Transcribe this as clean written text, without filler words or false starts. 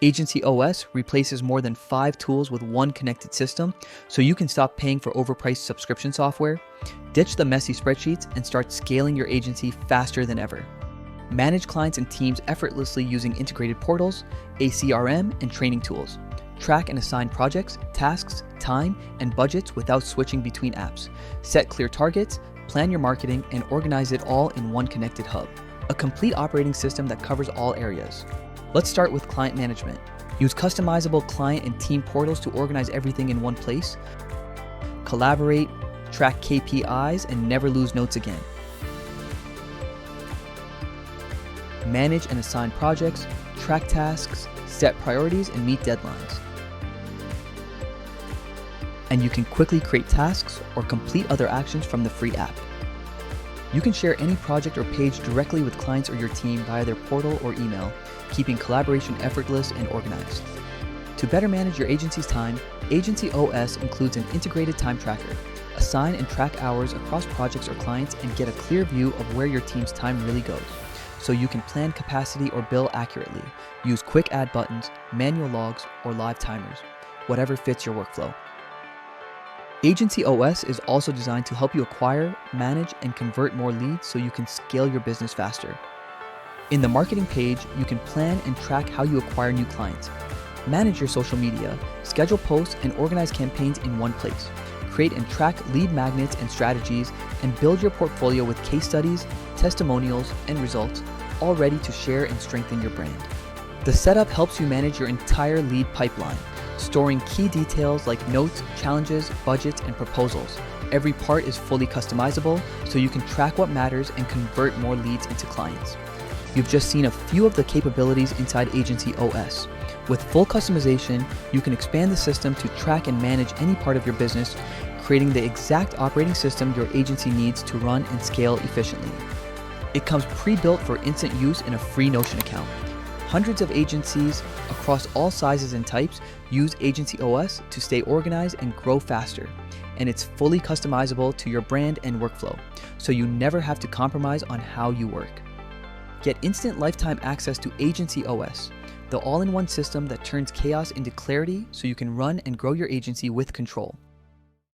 Agency OS replaces more than 5 tools with one connected system, so you can stop paying for overpriced subscription software, ditch the messy spreadsheets, and start scaling your agency faster than ever. Manage clients and teams effortlessly using integrated portals, a CRM, and training tools. Track and assign projects, tasks, time, and budgets without switching between apps. Set clear targets, plan your marketing, and organize it all in one connected hub. A complete operating system that covers all areas. Let's start with client management. Use customizable client and team portals to organize everything in one place. Collaborate, track KPIs, and never lose notes again. Manage and assign projects, track tasks, set priorities, and meet deadlines. And you can quickly create tasks or complete other actions from the free app. You can share any project or page directly with clients or your team via their portal or email, keeping collaboration effortless and organized. To better manage your agency's time, Agency OS includes an integrated time tracker. Assign and track hours across projects or clients and get a clear view of where your team's time really goes, so you can plan capacity or bill accurately. Use quick add buttons, manual logs, or live timers, whatever fits your workflow. Agency OS is also designed to help you acquire, manage, and convert more leads so you can scale your business faster. In the marketing page, you can plan and track how you acquire new clients. Manage your social media, schedule posts, and organize campaigns in one place. Create and track lead magnets and strategies, and build your portfolio with case studies, testimonials, and results, all ready to share and strengthen your brand. The setup helps you manage your entire lead pipeline, storing key details like notes, challenges, budgets, and proposals. Every part is fully customizable, so you can track what matters and convert more leads into clients. You've just seen a few of the capabilities inside Agency OS. With full customization, you can expand the system to track and manage any part of your business, creating the exact operating system your agency needs to run and scale efficiently. It comes pre-built for instant use in a free Notion account. Hundreds of agencies across all sizes and types use Agency OS to stay organized and grow faster. And it's fully customizable to your brand and workflow, so you never have to compromise on how you work. Get instant lifetime access to Agency OS, the all-in-one system that turns chaos into clarity so you can run and grow your agency with control.